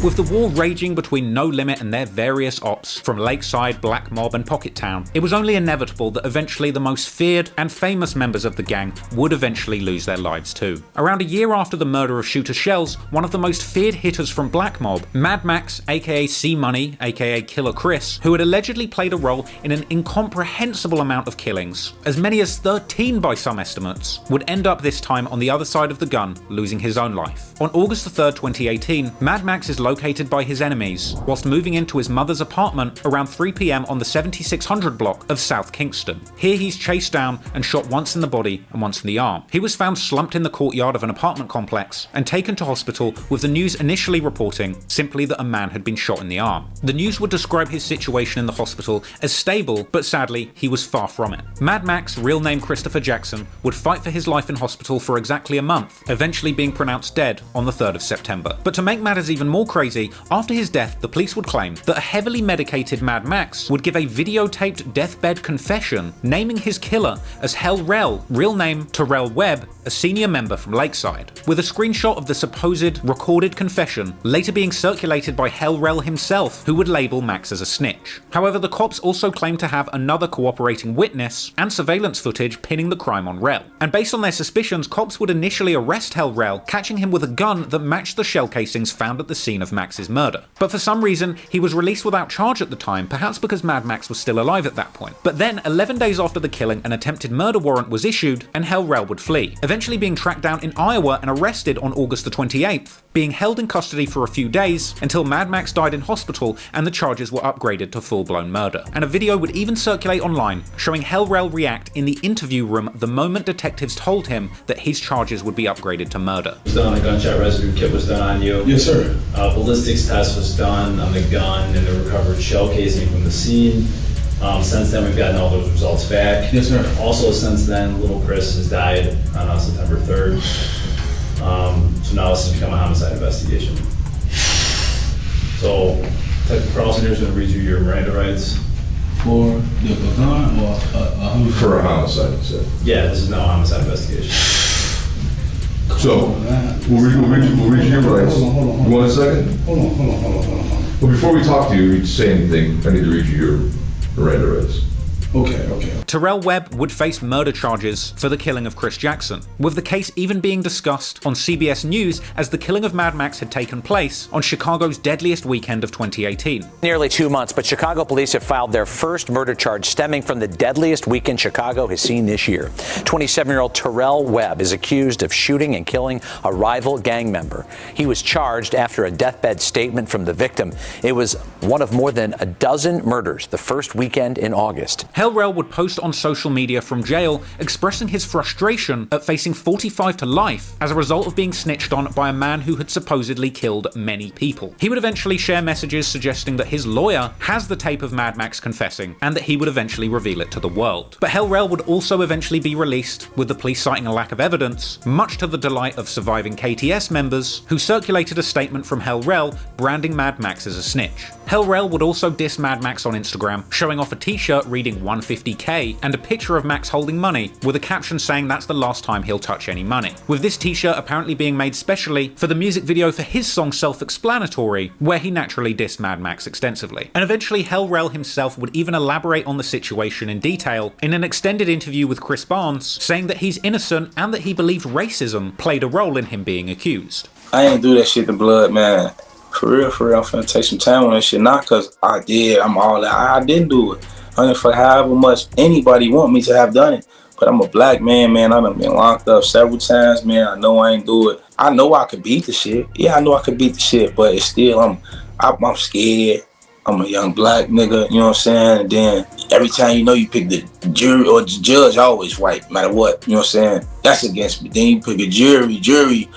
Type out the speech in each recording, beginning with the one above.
With the war raging between No Limit and their various ops from Lakeside, Black Mob and Pocket Town, it was only inevitable that eventually the most feared and famous members of the gang would eventually lose their lives too. Around a year after the murder of Shooter Shells, one of the most feared hitters from Black Mob, MadMaxx aka C-Money aka Killer Chris, who had allegedly played a role in an incomprehensible amount of killings, as many as 13 by some estimates, would end up this time on the other side of the gun, losing his own life. On August 3rd, 2018, MadMaxx is located by his enemies, whilst moving into his mother's apartment around 3 PM on the 7600 block of South Kingston. Here he's chased down and shot once in the body and once in the arm. He was found slumped in the courtyard of an apartment complex and taken to hospital, with the news initially reporting simply that a man had been shot in the arm. The news would describe his situation in the hospital as stable, but sadly he was far from it. MadMaxx, real name Christopher Jackson, would fight for his life in hospital for exactly a month, eventually being pronounced dead on the 3rd of September. But to make matters even more crazy, after his death the police would claim that a heavily medicated MadMaxx would give a videotaped deathbed confession naming his killer as Hell Rel, real name Terrell Webb, a senior member from Lakeside, with a screenshot of the supposed recorded confession later being circulated by Hell Rel himself, who would label Max as a snitch. However, the cops also claimed to have another cooperating witness and surveillance footage pinning the crime on Rel. And based on their suspicions, cops would initially arrest Hell Rel, catching him with a gun that matched the shell casings found at the scene of Max's murder. But for some reason, he was released without charge at the time, perhaps because MadMaxx was still alive at that point. But then, 11 days after the killing, an attempted murder warrant was issued, and Hell Rel would flee, eventually being tracked down in Iowa and arrested on August the 28th, being held in custody for a few days until MadMaxx died in hospital and the charges were upgraded to full-blown murder. And a video would even circulate online showing Hell Rel react in the interview room the moment detectives told him that his charges would be upgraded to murder. Was done, a gunshot residue kit was done on you. Yes, sir. Ballistics test was done on the gun and the recovered shell casing from the scene. Since then, we've gotten all those results back. Yes, sir. Also, since then, little Chris has died on September 3rd. So now this has become a homicide investigation. So, Detective Carlson here is going to read you your Miranda rights. For the gun or homicide? For a homicide, you said. Yeah, this is now a homicide investigation. So, we'll read you your rights. Hold on. You want a second? Hold on. Well, before we talk to you, say anything, I need to read you your Miranda rights. Okay. Terrell Webb would face murder charges for the killing of Chris Jackson, with the case even being discussed on CBS News as the killing of MadMaxx had taken place on Chicago's deadliest weekend of 2018. Nearly 2 months, but Chicago police have filed their first murder charge stemming from the deadliest weekend Chicago has seen this year. 27-year-old Terrell Webb is accused of shooting and killing a rival gang member. He was charged after a deathbed statement from the victim. It was one of more than a dozen murders the first weekend in August. Hell Rel would post on social media from jail expressing his frustration at facing 45 to life as a result of being snitched on by a man who had supposedly killed many people. He would eventually share messages suggesting that his lawyer has the tape of MadMaxx confessing and that he would eventually reveal it to the world. But Hell Rel would also eventually be released, with the police citing a lack of evidence, much to the delight of surviving KTS members who circulated a statement from Hell Rel branding MadMaxx as a snitch. Hell Rel would also diss MadMaxx on Instagram, showing off a t-shirt reading 150K and a picture of Max holding money, with a caption saying that's the last time he'll touch any money. With this t-shirt apparently being made specially for the music video for his song Self-Explanatory, where he naturally dissed MadMaxx extensively. And eventually Hell Rel himself would even elaborate on the situation in detail in an extended interview with Chris Barnes, saying that he's innocent and that he believed racism played a role in him being accused. I ain't do that shit to blood, man. For real, I'm finna take some time on that shit. Not cause I did, I'm all that. I didn't do it. I mean, for however much anybody want me to have done it. But I'm a black man, I done been locked up several times, man. I know I ain't do it. I know I could beat the shit. Yeah, I know I could beat the shit, but it's still, I'm scared. I'm a young black nigga, you know what I'm saying? And then every time you pick the jury or the judge always white, no matter what, you know what I'm saying? That's against me. Then you pick a jury,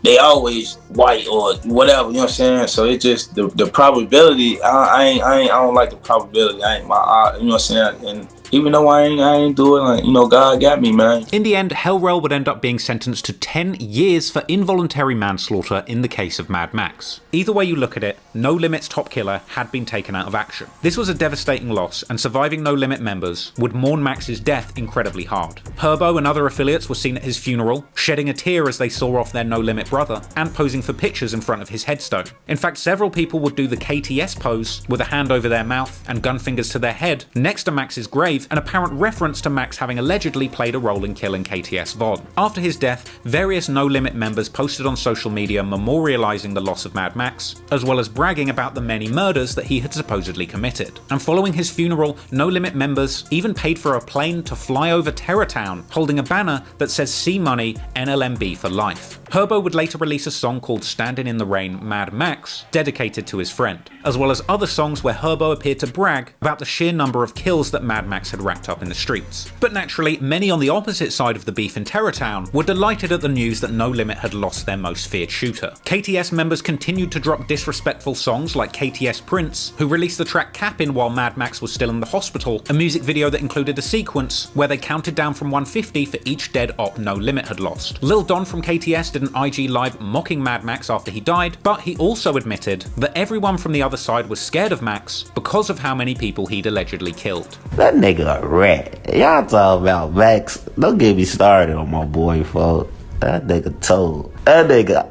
they always white or whatever, you know what I'm saying? So it just, the probability, I don't like the probability. I ain't my, you know what I'm saying? And Even though I ain't do it, like, you know, God got me, man. In the end, Hellrell would end up being sentenced to 10 years for involuntary manslaughter in the case of MadMaxx. Either way you look at it, No Limit's top killer had been taken out of action. This was a devastating loss, and surviving No Limit members would mourn Max's death incredibly hard. Herbo and other affiliates were seen at his funeral, shedding a tear as they saw off their No Limit brother, and posing for pictures in front of his headstone. In fact, several people would do the KTS pose with a hand over their mouth and gun fingers to their head next to Max's grave, an apparent reference to Max having allegedly played a role in killing KTS VOD. After his death, various No Limit members posted on social media memorializing the loss of MadMaxx, as well as bragging about the many murders that he had supposedly committed. And following his funeral, No Limit members even paid for a plane to fly over Terrortown, holding a banner that says "C Money, NLMB for life." Herbo would later release a song called "Standing in the Rain, MadMaxx," dedicated to his friend, as well as other songs where Herbo appeared to brag about the sheer number of kills that MadMaxx had racked up in the streets. But naturally, many on the opposite side of the beef in Terrortown were delighted at the news that No Limit had lost their most feared shooter. KTS members continued to drop disrespectful songs like KTS Prince, who released the track Cappin' while MadMaxx was still in the hospital, a music video that included a sequence where they counted down from 150 for each dead op No Limit had lost. Lil Don from KTS did an IG live mocking MadMaxx after he died, but he also admitted that everyone from the other side was scared of Max because of how many people he'd allegedly killed. That nigga a rat. Y'all talk about Max. Don't get me started on my boy, folks. That nigga told. That nigga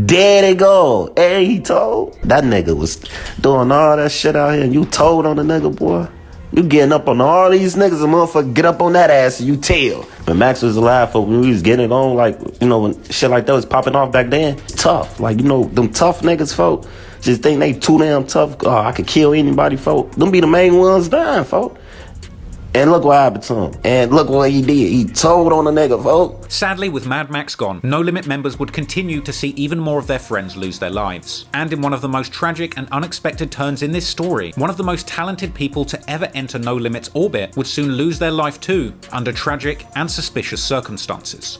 dead and gone. And he told. That nigga was doing all that shit out here and you told on the nigga, boy. You getting up on all these niggas, a motherfucker get up on that ass and you tell. When Max was alive, for when we was getting it on, like, you know, when shit like that was popping off back then, it's tough. Like, you know, them tough niggas, folk, just think they too damn tough. Oh, I could kill anybody, folk. Them be the main ones dying, folk. And look what happened to him. And look what he did. He told on the nigga, folks. Sadly, with MadMaxx gone, No Limit members would continue to see even more of their friends lose their lives. And in one of the most tragic and unexpected turns in this story, one of the most talented people to ever enter No Limit's orbit would soon lose their life too, under tragic and suspicious circumstances.